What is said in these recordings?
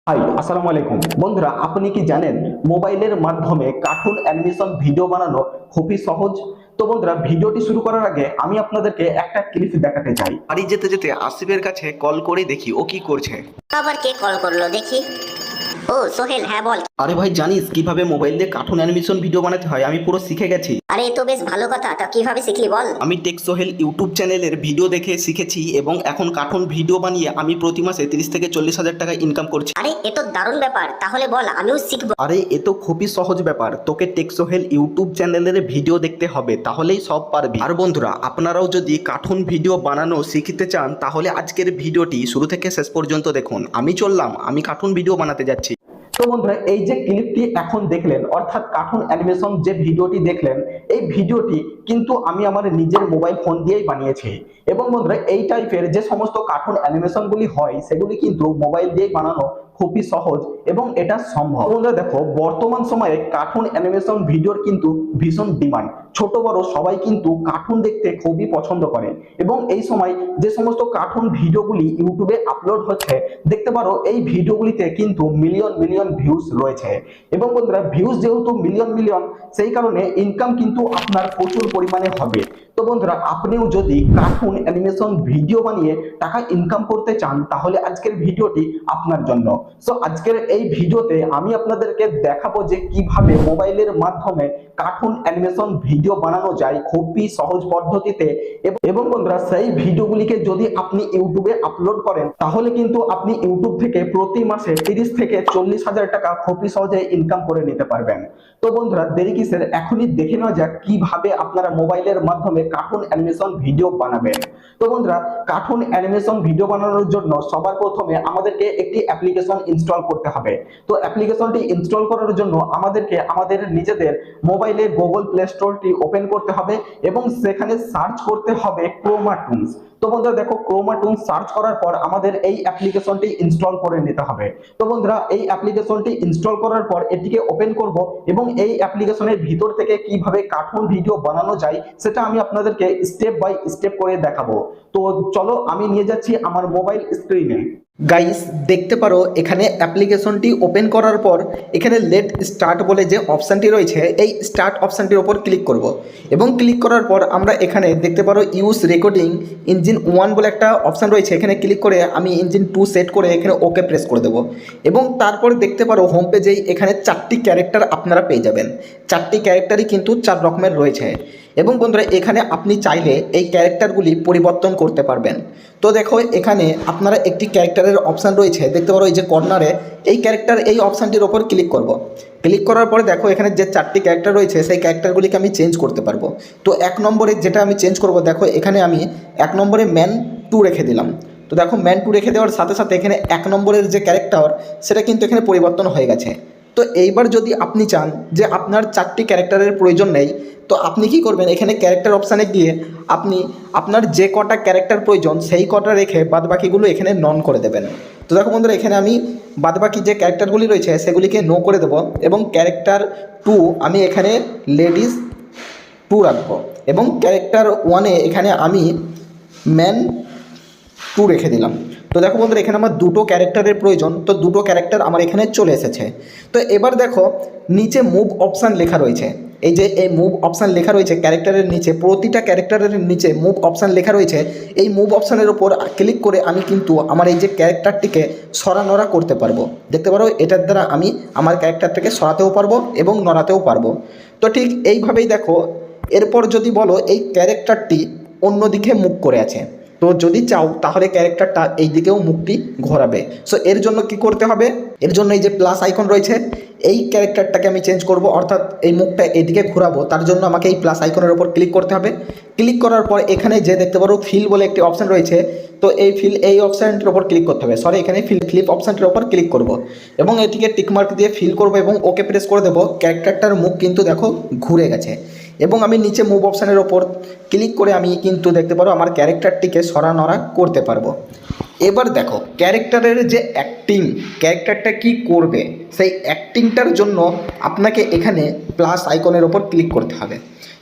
High আসসালামু আলাইকুম বন্ধুরা, আপনি কি জানেন মোবাইলের মাধ্যমে কার্টুন অ্যানিমেশন ভিডিও বানানো খুবই সহজ। তো বন্ধুরা, ভিডিওটি শুরু করার আগে আমি আপনাদেরকে একটা ক্লিপ দেখাতে চাই। বাড়ি যেতে যেতে আসিফের কাছে কল করে দেখি ও কি করছে। আবার কে কল করলো দেখি। ও সোহেল, হ্যাঁ বল। আরে ভাই, জানিস কিভাবে মোবাইল দিয়ে কার্টুন অ্যানিমেশন ভিডিও বানাতে হয়? আমি পুরো শিখে গেছি। আরে এ তো বেশ ভালো কথা, তা কিভাবে শিখলি বল। আমি টেক সোহেল ইউটিউব চ্যানেলের ভিডিও দেখে শিখেছি এবং এখন কার্টুন ভিডিও বানিয়ে আমি প্রতি মাসে 30 থেকে 40 হাজার টাকা ইনকাম করছি। আরে এ তো দারুণ ব্যাপার, তাহলে বল আমিও শিখবো। আরে এ তো খুবই সহজ ব্যাপার, তোকে টেক সোহেল ইউটিউব চ্যানেলের ভিডিও দেখতে হবে, তাহলেই সব পারবি। আর বন্ধুরা, আপনারাও যদি কার্টুন ভিডিও বানানো শিখতে চান তাহলে আজকের ভিডিওটি শুরু থেকে শেষ পর্যন্ত দেখুন। আমি চললাম, আমি কার্টুন ভিডিও বানাতে যাচ্ছি। তো বন্ধুরা, এই যে ক্লিপটি এখন দেখলেন, অর্থাৎ কার্টুন অ্যানিমেশন যে ভিডিওটি দেখলেন, এই ভিডিওটি কিন্তু আমি আমার নিজের মোবাইল ফোন দিয়েই বানিয়েছি। এবং বন্ধুরা, এই টাইপের যে সমস্ত কার্টুন অ্যানিমেশনগুলি হয় সেগুলি কিন্তু মোবাইল দিয়েই বানানো খুবই সহজ এবং এটা সম্ভব। বন্ধুরা দেখো, বর্তমান সময়ে কার্টুন অ্যানিমেশন ভিডিওর কিন্তু ভীষণ ডিমান্ড। ছোট বড় সবাই কিন্তু কার্টুন দেখতে খুবই পছন্দ করে এবং এই সময় যে সমস্ত কার্টুন ভিডিওগুলি ইউটিউবে আপলোড হচ্ছে, দেখতে পারো এই ভিডিওগুলিতে কিন্তু মিলিয়ন মিলিয়ন ভিউজ রয়েছে। এবং বন্ধুরা, ভিউজ যেহেতু মিলিয়ন মিলিয়ন, সেই কারণে ইনকাম কিন্তু আপনার প্রচুর পরিমাণে হবে। তো বন্ধুরা, আপনিও যদি কার্টুন অ্যানিমেশন ভিডিও বানিয়ে টাকা ইনকাম করতে চান তাহলে আজকের ভিডিওটি আপনার জন্য। সো আজকের এই ভিডিওতে আমি আপনাদেরকে দেখাবো যে কিভাবে মোবাইলের মাধ্যমে কার্টুন অ্যানিমেশন ভিডিও বানানো যায় খুবই সহজ পদ্ধতিতে। এবং বন্ধুরা, সেই ভিডিওগুলিকে যদি আপনি ইউটিউবে আপলোড করেন তাহলে কিন্তু আপনি ইউটিউব থেকে প্রতি মাসে 30 থেকে 40 হাজার টাকা খুবই সহজে ইনকাম করে নিতে পারবেন। তো বন্ধুরা, দেরি কিসের, এখনই দেখে নেওয়া যাক কিভাবে আপনারা মোবাইলের মাধ্যমে কার্টুন অ্যানিমেশন ভিডিও বানাবেন। তো বন্ধুরা, কার্টুন অ্যানিমেশন ভিডিও বানানোর জন্য সবার প্রথমে আমাদেরকে একটি অ্যাপ্লিকেশন ইনস্টল করতে হবে। তো অ্যাপ্লিকেশনটি ইনস্টল করার জন্য আমাদেরকে আমাদের নিজেদের মোবাইলে গুগল প্লে স্টোরটি ওপেন করতে হবে এবং সেখানে সার্চ করতে হবে ক্রোমা টুনস। তো বন্ধুরা দেখো, ক্রোমা টুনস সার্চ করার পর আমাদের এই অ্যাপ্লিকেশনটি ইনস্টল করে নিতে হবে। তো বন্ধুরা, এই অ্যাপ্লিকেশনটি ইনস্টল করার পর এটিকে ওপেন করব এবং এই অ্যাপ্লিকেশনের ভিতর থেকে কিভাবে কার্টুন ভিডিও বানানো যায় সেটা আমি আপনাদেরকে স্টেপ বাই স্টেপ করে দেখাবো। তো চলো, আমি নিয়ে যাচ্ছি আমার মোবাইল স্ক্রিনে। গাইস, দেখতে পারো এখানে অ্যাপ্লিকেশনটি ওপেন করার পর এখানে লেট স্টার্ট বলে যে অপশানটি রয়েছে, এই স্টার্ট অপশানটির ওপর ক্লিক করব এবং ক্লিক করার পর আমরা এখানে দেখতে পারো ইউজ রেকর্ডিং ইঞ্জিন 1 বলে একটা অপশান রয়েছে, এখানে ক্লিক করে আমি ইঞ্জিন 2 সেট করে এখানে ওকে প্রেস করে দেবো। এবং তারপর দেখতে পারো হোম পেজেই এখানে 4টি ক্যারেক্টার আপনারা পেয়ে যাবেন। 4টি ক্যারেক্টারই কিন্তু 4 রকমের রয়েছে। এবং বন্ধুরা, এখানে আপনি চাইলে এই ক্যারেক্টারগুলি পরিবর্তন করতে পারবেন। তো দেখো, এখানে আপনারা একটি ক্যারেক্টারের অপশান রয়েছে, দেখতে পারো এই যে কর্নারে, এই ক্যারেক্টার এই অপশানটির ওপর ক্লিক করব। ক্লিক করার পরে দেখো এখানে যে 4টি ক্যারেক্টার রয়েছে সেই ক্যারেক্টারগুলিকে আমি চেঞ্জ করতে পারবো। তো 1 নম্বরে যেটা আমি চেঞ্জ করব, দেখো এখানে আমি 1 নম্বরে ম্যান 2 রেখে দিলাম। তো দেখো, ম্যান 2 রেখে দেওয়ার সাথে সাথে এখানে 1 নম্বরের যে ক্যারেক্টার সেটা কিন্তু এখানে পরিবর্তন হয়ে গেছে। তো এইবার যদি আপনি চান যে আপনার 4টি ক্যারেক্টারের প্রয়োজন নেই, তো আপনি কি করবেন, এখানে ক্যারেক্টার অপশানে গিয়ে আপনি আপনার যে কটা ক্যারেক্টার প্রয়োজন সেই কটা রেখে বাদবাকিগুলো এখানে নন করে দেবেন। তো দেখো বন্ধুরা, এখানে আমি বাদবাকি যে ক্যারেক্টারগুলি রয়েছে সেগুলিকে নো করে দেবো এবং ক্যারেক্টার 2 আমি এখানে লেডিস 2 রাখবো এবং ক্যারেক্টার 1-এ এখানে আমি ম্যান 2 রেখে দিলাম। তো দেখো বন্ধুরা, এখানে আমার 2টো ক্যারেক্টারের প্রয়োজন, তো 2টো ক্যারেক্টার আমার এখানে চলে এসেছে। তো এবার দেখো নিচে মুভ অপশান লেখা রয়েছে, এই যে এই মুভ অপশান লেখা রয়েছে ক্যারেক্টারের নিচে, প্রতিটা ক্যারেক্টারের নিচে মুভ অপশান লেখা রয়েছে। এই মুভ অপশানের ওপর ক্লিক করে আমি কিন্তু আমার এই যে ক্যারেক্টারটিকে সরানোড়া করতে পারবো। দেখতে পারো, এটার দ্বারা আমি আমার ক্যারেক্টারটাকে সরাতেও পারবো এবং নড়াতেও পারবো। তো ঠিক এইভাবেই দেখো, এরপর যদি বলো এই ক্যারেক্টারটি অন্যদিকে মুখ করে আছে, তো যদি চাও তাহলে ক্যারেক্টারটা এই দিকেও মুখটি ঘোরাবে। সো এর জন্য কি করতে হবে, এর জন্য এই যে প্লাস আইকন রয়েছে, এই ক্যারেক্টারটাকে আমি চেঞ্জ করব, অর্থাৎ এই মুখটা এদিকে ঘোরাবো, তার জন্য আমাকে এই প্লাস আইকনের ওপর ক্লিক করতে হবে। ক্লিক করার পর এখানে যে দেখতে পারো ফিল বলে একটি অপশান রয়েছে, তো এই অপশানটির ওপর ক্লিক করতে হবে, এখানে ফ্লিপ অপশানটির ওপর ক্লিক করব এবং এটিকে টিকমার্ক দিয়ে ফিল করব এবং ওকে প্রেস করে দেবো। ক্যারেক্টারটার মুখ কিন্তু দেখো ঘুরে গেছে এবং আমি নিচে মুভ অপশানের ওপর ক্লিক করে আমি কিন্তু দেখতে পারো আমার ক্যারেক্টারটিকে সরানোড়া করতে পারবো। এবার দেখো ক্যারেক্টারের যে ক্যারেক্টারটা কি করবে, সেই অ্যাক্টিংটার জন্য আপনাকে এখানে প্লাস আইকনের ওপর ক্লিক করতে হবে।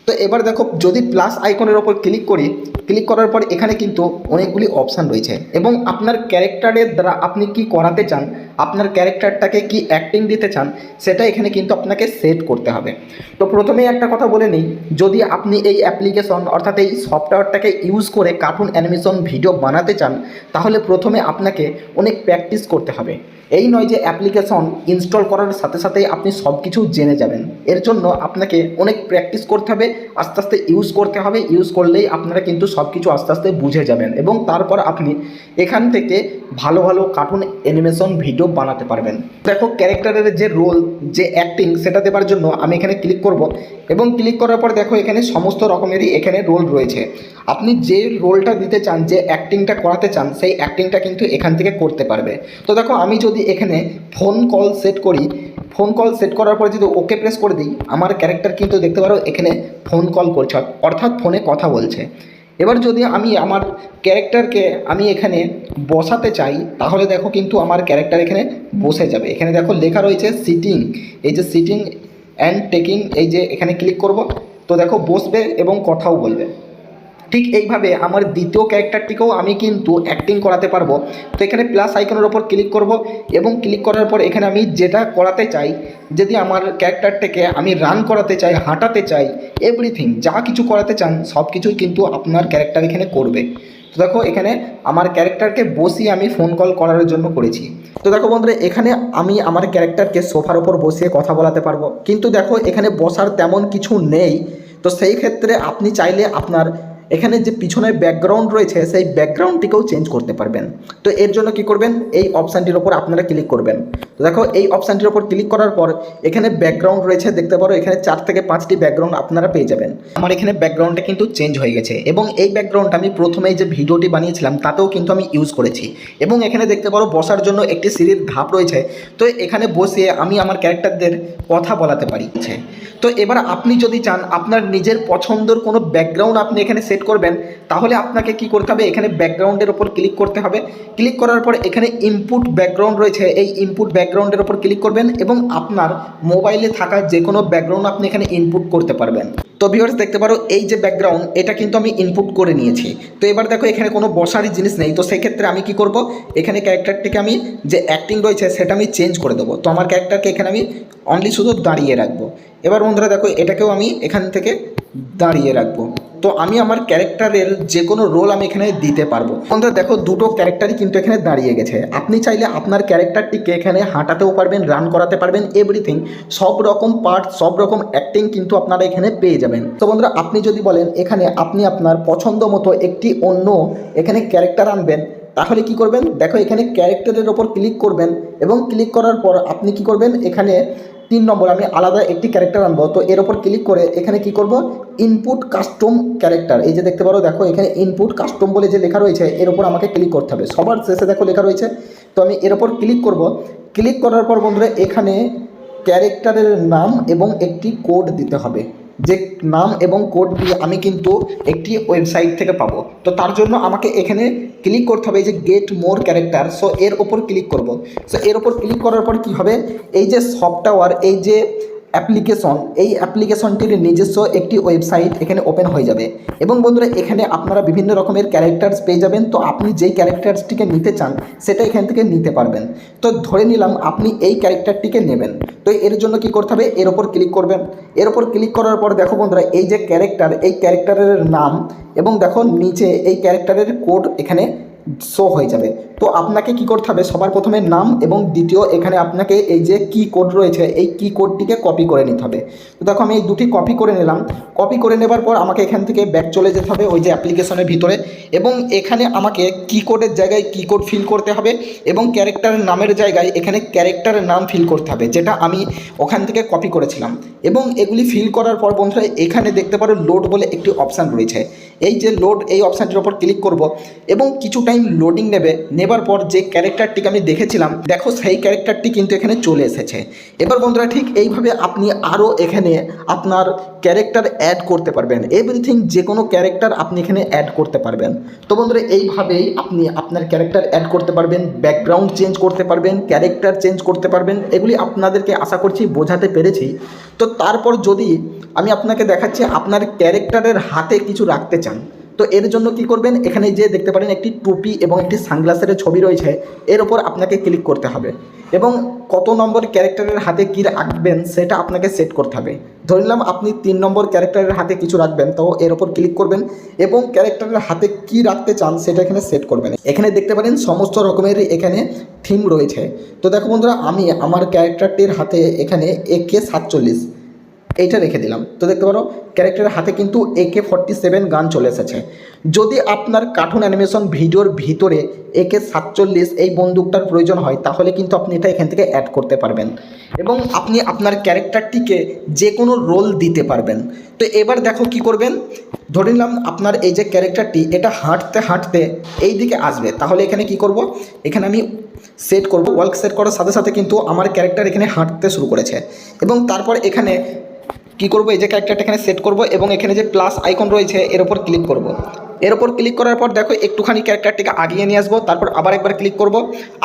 তো এবার দেখো, যদি প্লাস আইকনের ওপর ক্লিক করি ক্লিক করার পর এখানে কিন্তু অনেকগুলি অপশান রয়েছে এবং আপনার ক্যারেক্টারের দ্বারা আপনি কি করাতে চান, আপনার ক্যারেক্টারটাকে কি অ্যাক্টিং দিতে চান, সেটা এখানে কিন্তু আপনাকে সেট করতে হবে। তো প্রথমেই একটা কথা বলে নিই, যদি আপনি এই অ্যাপ্লিকেশন অর্থাৎ এই সফটওয়্যারটাকে ইউজ করে কার্টুন অ্যানিমেশন ভিডিও বানাতে চান, তাহলে প্রথমে আপনাকে অনেক প্র্যাকটিস করতে হবে। এই নয় যে অ্যাপ্লিকেশন ইনস্টল করার সাথে সাথেই আপনি সব কিছু জেনে যাবেন। এর জন্য আপনাকে অনেক প্র্যাকটিস করতে হবে, আস্তে আস্তে ইউজ করতে হবে। ইউজ করলেই আপনারা কিন্তু সব কিছু আস্তে আস্তে বুঝে যাবেন এবং তারপর আপনি এখান থেকে ভালো ভালো কার্টুন অ্যানিমেশন ভিডিও বানাতে পারবেন। দেখো ক্যারেক্টারের যে রোল, যে অ্যাক্টিং, সেটা দেওয়ার জন্য আমি এখানে ক্লিক করব এবং ক্লিক করার পর দেখো এখানে সমস্ত রকমেরই এখানে রোল রয়েছে। আপনি যে রোলটা দিতে চান, যে অ্যাক্টিংটা করাতে চান, সেই অ্যাক্টিংটা কিন্তু এখান থেকে করতে পারবে। তো দেখো আমি যদি এখানে ফোন কল সেট করি, ফোন কল সেট করার পরে যদি ওকে প্রেস করে দিই, আমার ক্যারেক্টার কিন্তু দেখতে পারো এখানে ফোন কল করছে, অর্থাৎ ফোনে কথা বলছে। এবার যদি আমি আমার ক্যারেক্টারকে আমি এখানে বসাতে চাই, তাহলে দেখো কিন্তু আমার ক্যারেক্টার এখানে বসে যাবে। এখানে দেখো লেখা রয়েছে সিটিং, এই যে সিটিং অ্যান্ড টেকিং, এই যে এখানে ক্লিক করব, তো দেখো বসবে এবং কথাও বলবে। ঠিক এইভাবে আমার দ্বিতীয় ক্যারেক্টারটিকেও আমি কিন্তু অ্যাক্টিং করাতে পারবো। তো এখানে প্লাস আইকনের ওপর ক্লিক করব এবং ক্লিক করার পর এখানে আমি যেটা করাতে চাই, যদি আমার ক্যারেক্টারটাকে আমি রান করাতে চাই, হাঁটাতে চাই, এভরিথিং যা কিছু করাতে চান সব কিছুই কিন্তু আপনার ক্যারেক্টার এখানে করবে। তো দেখো এখানে আমার ক্যারেক্টারকে বসিয়ে আমি ফোন কল করার জন্য করেছি। তো দেখো বন্ধুরা, এখানে আমি আমার ক্যারেক্টারকে সোফার ওপর বসিয়ে কথা বলাতে পারবো, কিন্তু দেখো এখানে বসার তেমন কিছু নেই। তো সেই ক্ষেত্রে আপনি চাইলে আপনার এখানে যে পিছনের ব্যাকগ্রাউন্ড রয়েছে সেই ব্যাকগ্রাউন্ডটিকেও চেঞ্জ করতে পারবেন। তো এর জন্য কি করবেন, এই অপশানটির ওপর আপনারা ক্লিক করবেন। তো দেখো এই অপশানটির ওপর ক্লিক করার পর এখানে ব্যাকগ্রাউন্ড রয়েছে, দেখতে পারো এখানে 4 থেকে 5টি ব্যাকগ্রাউন্ড আপনারা পেয়ে যাবেন। আমার এখানে ব্যাকগ্রাউন্ডটা কিন্তু চেঞ্জ হয়ে গেছে এবং এই ব্যাকগ্রাউন্ডটা আমি প্রথমেই যে ভিডিওটি বানিয়েছিলাম তাতেও কিন্তু আমি ইউজ করেছি। এবং এখানে দেখতে পারো বসার জন্য একটি সিঁড়ির ধাপ রয়েছে। তো এখানে বসে আমি আমার ক্যারেক্টারদের কথা বলাতে পারি। তো এবার আপনি যদি চান আপনার নিজের পছন্দের কোনো ব্যাকগ্রাউন্ড আপনি এখানে সেট করবেন, তাহলে আপনাকে কি করতে হবে, এখানে ব্যাকগ্রাউন্ডের ওপর ক্লিক করতে হবে। ক্লিক করার পর এখানে ইনপুট ব্যাকগ্রাউন্ড রয়েছে, এই ইনপুট ব্যাকগ্রাউন্ডের ওপর ক্লিক করবেন এবং আপনার মোবাইলে থাকা যে কোনো ব্যাকগ্রাউন্ড আপনি এখানে ইনপুট করতে পারবেন। তো ভিউয়ার্স দেখতে পারো এই যে ব্যাকগ্রাউন্ড, এটা কিন্তু আমি ইনপুট করে নিয়েছি। তো এবার দেখো এখানে কোনো বসারই জিনিস নেই। তো সেক্ষেত্রে আমি কি করব, এখানে ক্যারেক্টারটিকে আমি যে অ্যাক্টিং রয়েছে সেটা আমি চেঞ্জ করে দেবো। তো আমার ক্যারেক্টারকে এখানে আমি অনলি শুধু দাঁড়িয়ে রাখবো। এবার বন্ধুরা দেখো এটাকেও আমি এখান থেকে দাঁড়িয়ে রাখবো। তো আমি আমার ক্যারেক্টারের যে কোনো রোল আমি এখানে দিতে পারবো। বন্ধুরা দেখো দুটো ক্যারেক্টারই কিন্তু এখানে দাঁড়িয়ে গেছে। আপনি চাইলে আপনার ক্যারেক্টারটিকে এখানে হাঁটাতেও পারবেন, রান করাতে পারবেন, এভরিথিং সব রকম পার্ট, সব রকম অ্যাক্টিং কিন্তু আপনারা এখানে পেয়ে যাবেন। তো বন্ধুরা আপনি যদি বলেন এখানে আপনি আপনার পছন্দ মতো একটি অন্য এখানে ক্যারেক্টার আনবেন, তাহলে কি করবেন, দেখো এখানে ক্যারেক্টারের ওপর ক্লিক করবেন এবং ক্লিক করার পর আপনি কি করবেন, এখানে 3 নম্বর আমি আলাদা একটি ক্যারেক্টার আনবো। তো এর ওপর ক্লিক করে এখানে কি করব, ইনপুট কাস্টম ক্যারেক্টার, এই যে দেখতে পারো দেখো এখানে ইনপুট কাস্টম বলে যে লেখা রয়েছে এর ওপর আমাকে ক্লিক করতে হবে। সবার শেষে দেখো লেখা রয়েছে। তো আমি এর ওপর ক্লিক করব। ক্লিক করার পর বন্ধুরা এখানে ক্যারেক্টারের নাম এবং একটি কোড দিতে হবে, যে নাম এবং কোডটি আমি কিন্তু একটি ওয়েবসাইট থেকে পাবো। তো তার জন্য আমাকে এখানে ক্লিক করতে হবে, এই যে গেট মোর ক্যারেক্টার। সো এর ওপর ক্লিক করব। সো এর ওপর ক্লিক করার পর কি হবে, এই যে সফটওয়্যার, এই যে অ্যাপ্লিকেশন, এই অ্যাপ্লিকেশনটির নিজস্ব একটি ওয়েবসাইট এখানে ওপেন হয়ে যাবে। এবং বন্ধুরা এখানে আপনারা বিভিন্ন রকমের ক্যারেক্টার্স পেয়ে যাবেন। তো আপনি যেই ক্যারেক্টারসটিকে নিতে চান সেটা এখান থেকে নিতে পারবেন। তো ধরে নিলাম আপনি এই ক্যারেক্টারটিকে নেবেন। তো এর জন্য কি করতে হবে, এর ওপর ক্লিক করবেন। এর ওপর ক্লিক করার পর দেখো বন্ধুরা এই যে ক্যারেক্টার, এই ক্যারেক্টারের নাম এবং দেখো নিচে এই ক্যারেক্টারের কোড এখানে শো হয়ে যাবে। তো আপনাকে কি করতে হবে, সবার প্রথমে নাম এবং দ্বিতীয় এখানে আপনাকে এই যে কি কোড রয়েছে এই কি কোডটিকে কপি করে নিতে হবে। তো দেখো আমি এই দুটি কপি করে নিলাম। কপি করে নেবার পর আমাকে এখান থেকে ব্যাক চলে যেতে হবে ওই যে অ্যাপ্লিকেশনের ভিতরে, এবং এখানে আমাকে কি কোডের জায়গায় কি কোড ফিল করতে হবে এবং ক্যারেক্টারের নামের জায়গায় এখানে ক্যারেক্টারের নাম ফিল করতে হবে, যেটা আমি ওখান থেকে কপি করেছিলাম। এবং এগুলি ফিল করার পর বন্ধুরা এখানে দেখতে পারো লোড বলে একটি অপশান রয়েছে। এই যে লোড, এই অপশানটির ওপর ক্লিক করব এবং কিছু টাইম লোডিং নেবার পর যে ক্যারেক্টারটিকে আমি দেখেছিলাম দেখো সেই ক্যারেক্টারটি কিন্তু এখানে চলে এসেছে। এবার বন্ধুরা ঠিক এইভাবে আপনি আরও এখানে আপনার ক্যারেক্টার অ্যাড করতে পারবেন, এভরিথিং যে কোনো ক্যারেক্টার আপনি এখানে অ্যাড করতে পারবেন। তো বন্ধুরা এইভাবেই আপনি আপনার ক্যারেক্টার অ্যাড করতে পারবেন, ব্যাকগ্রাউন্ড চেঞ্জ করতে পারবেন, ক্যারেক্টার চেঞ্জ করতে পারবেন। এগুলি আপনাদেরকে আশা করছি বোঝাতে পেরেছি। তো তারপর যদি আমি আপনাকে দেখাচ্ছি আপনার ক্যারেক্টারের হাতে কিছু রাখতে চান, তো তো এর জন্য কি করবেন, এখানে যে দেখতে পারেন একটি টুপি এবং একটি সানগ্লাসের ছবি রয়েছে, এর ওপর আপনাকে ক্লিক করতে হবে এবং কত নম্বর ক্যারেক্টারের হাতে কী রাখবেন সেটা আপনাকে সেট করতে হবে। ধরে নিলাম আপনি 3 নম্বর ক্যারেক্টারের হাতে কিছু রাখবেন, তো এর ওপর ক্লিক করবেন এবং ক্যারেক্টারের হাতে কি রাখতে চান সেটা এখানে সেট করবেন। এখানে দেখতে পারেন সমস্ত রকমের এখানে থিম রয়েছে। তো দেখো বন্ধুরা, আমি আমার ক্যারেক্টারটির হাতে এখানে AK-47 এইটা রেখে দিলাম। তো দেখতে পারো ক্যারেক্টারের হাতে কিন্তু AK-47 গান চলে এসেছে। যদি আপনার কার্টুন অ্যানিমেশন ভিডিওর ভিতরে AK-47 এই বন্দুকটার প্রয়োজন হয়, তাহলে কিন্তু আপনি এটা এখান থেকে অ্যাড করতে পারবেন এবং আপনি আপনার ক্যারেক্টারটিকে যে কোনো রোল দিতে পারবেন। তো এবার দেখো কি করবেন, ধরে নিলাম আপনার এই যে ক্যারেক্টারটি এটা হাঁটতে হাঁটতে এই দিকে আসবে, তাহলে এখানে কি করব, এখানে আমি সেট করব। ওয়ার্ক সেট করার সাথে সাথে কিন্তু আমার ক্যারেক্টার এখানে হাঁটতে শুরু করেছে এবং তারপর এখানে কি করব, এই যে ক্যারেক্টারটা এখানে সেট করব এবং এখানে যে প্লাস আইকন রয়েছে এর উপর ক্লিক করব। এর উপর ক্লিক করার পর দেখো একটুখানি ক্যারেক্টারটিকে আগিয়ে নিয়ে আসবো, তারপর আবার একবার ক্লিক করব,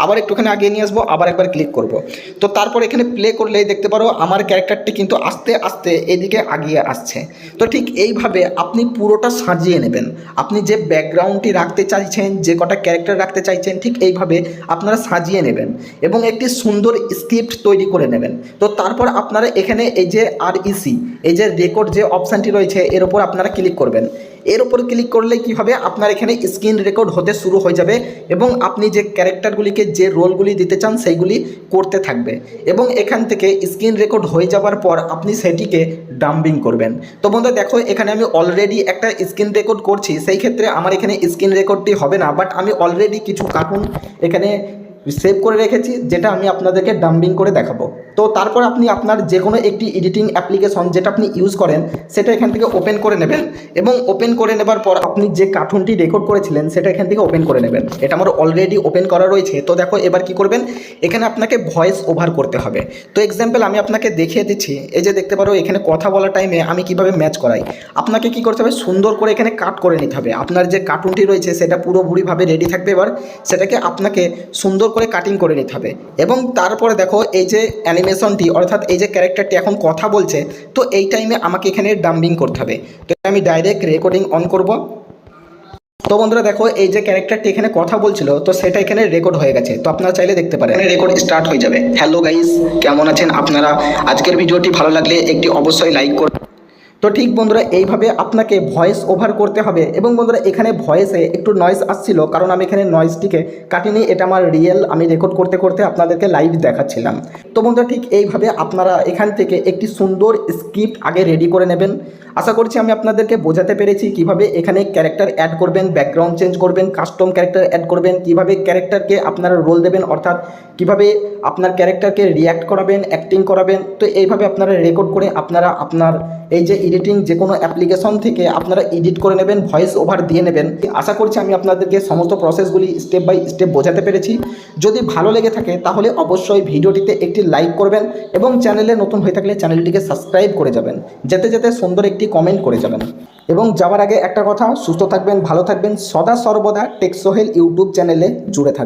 আবার একটুখানি আগিয়ে নিয়ে আসবো, আবার একবার ক্লিক করব। তো তারপর এখানে প্লে করলেই দেখতে পারো আমার ক্যারেক্টারটি কিন্তু আস্তে আস্তে এদিকে আগিয়ে আসছে। তো ঠিক এইভাবে আপনি পুরোটা সাজিয়ে নেবেন। আপনি যে ব্যাকগ্রাউন্ডটি রাখতে চাইছেন, যে কটা ক্যারেক্টার রাখতে চাইছেন, ঠিক এইভাবে আপনারা সাজিয়ে নেবেন এবং একটি সুন্দর স্ক্রিপ্ট তৈরি করে নেবেন। তো তারপর আপনারা এখানে এই যে REC এই যে রেকর্ড যে অপশানটি রয়েছে এর উপর আপনারা ক্লিক করবেন। এর উপর ক্লিক করলে কি হবে, আপনার এখানে স্ক্রিন রেকর্ড হতে শুরু হয়ে যাবে এবং আপনি যে ক্যারেক্টারগুলিকে যে রোলগুলি দিতে চান সেইগুলি করতে থাকবে এবং এখান থেকে স্ক্রিন রেকর্ড হয়ে যাওয়ার পর আপনি সেটিকে ডাম্বিং করবেন। তো বন্ধু দেখো, এখানে আমি অলরেডি একটা স্ক্রিন রেকর্ড করছি, সেই ক্ষেত্রে আমার এখানে স্ক্রিন রেকর্ডটি হবে না, বাট আমি অলরেডি কিছু কার্টুন এখানে সেভ করে রেখেছি যেটা আমি আপনাদেরকে ডাম্বিং করে দেখাবো। তো তারপর আপনি আপনার যে কোনো একটি এডিটিং অ্যাপ্লিকেশন যেটা আপনি ইউজ করেন সেটা এখান থেকে ওপেন করে নেবেন এবং ওপেন করে নেবার পর আপনি যে কার্টুনটি রেকর্ড করেছিলেন সেটা এখান থেকে ওপেন করে নেবেন। এটা আমার অলরেডি ওপেন করা রয়েছে। তো দেখো এবার কি করবেন, এখানে আপনাকে ভয়েস ওভার করতে হবে। তো এক্সাম্পল আমি আপনাকে দেখিয়ে দিচ্ছি, এই যে দেখতে পারো এখানে কথা বলার টাইমে আমি কিভাবে ম্যাচ করাই। আপনাকে কি করতে হবে, সুন্দর করে এখানে কাট করে নিতে হবে। আপনার যে কার্টুনটি রয়েছে সেটা পুরোপুরিভাবে রেডি থাকবে, এবার সেটাকে আপনাকে সুন্দর করে কাটিং করে নিতে হবে এবং তারপরে দেখো এই যে অ্যানিমেশনটি অর্থাৎ এই যে ক্যারেক্টারটি এখন কথা বলছে, তো এই টাইমে আমাকে এখানে ডাম্বিং করতে হবে। তো আমি ডাইরেক্ট রেকর্ডিং অন করব। তো বন্ধুরা দেখো, এই যে ক্যারেক্টারটি এখানে কথা বলছিল তো সেটা এখানে রেকর্ড হয়ে গেছে। তো আপনারা চাইলে দেখতে পারেন, এখানে রেকর্ড স্টার্ট হয়ে যাবে। হ্যালো গাইস, কেমন আছেন আপনারা? আজকের ভিডিওটি ভালো লাগলে একটি অবশ্যই লাইক করুন। তো ঠিক বন্ধুরা, এইভাবে আপনাকে ভয়েস ওভার করতে হবে এবং বন্ধুরা এখানে ভয়েসে একটু নয়েজ আসছিল, কারণ আমি এখানে নয়েজটিকে কাটিনি, এটা আমার রিয়েল, আমি রেকর্ড করতে করতে আপনাদেরকে লাইভ দেখাচ্ছিলাম। তো বন্ধুরা ঠিক এইভাবে আপনারা এখান থেকে একটি সুন্দর স্ক্রিপ্ট আগে রেডি করে নেবেন। আশা করছি আমি আপনাদেরকে বোঝাতে পেরেছি কিভাবে এখানে ক্যারেক্টার অ্যাড করবেন, ব্যাকগ্রাউন্ড চেঞ্জ করবেন, কাস্টম ক্যারেক্টার অ্যাড করবেন, কিভাবে ক্যারেক্টারকে আপনারা রোল দেবেন, অর্থাৎ কিভাবে আপনার ক্যারেক্টারকে রিয়্যাক্ট করাবেন, অ্যাক্টিং করাবেন। তো এইভাবে আপনারা রেকর্ড করে আপনারা আপনার এই যে এডিটিং যে কোনো অ্যাপ্লিকেশন থেকে আপনারা এডিট করে নেবেন, ভয়েস ওভার দিয়ে নেবেন। আশা করছি আমি আপনাদেরকে সমস্ত প্রসেসগুলি স্টেপ বাই স্টেপ বোঝাতে পেরেছি। যদি ভালো লেগে থাকে তাহলে অবশ্যই ভিডিওটিতে একটি লাইক করবেন এবং চ্যানেলে নতুন হয়ে থাকলে চ্যানেলটিকে সাবস্ক্রাইব করে যাবেন, যেতে যেতে সুন্দর একটি কমেন্ট করে যাবেন। এবং যাওয়ার আগে একটা কথা, সুস্থ থাকবেন, ভালো থাকবেন, সদা সর্বদা টেক সোহেল ইউটিউব চ্যানেলে জুড়ে থাকবেন।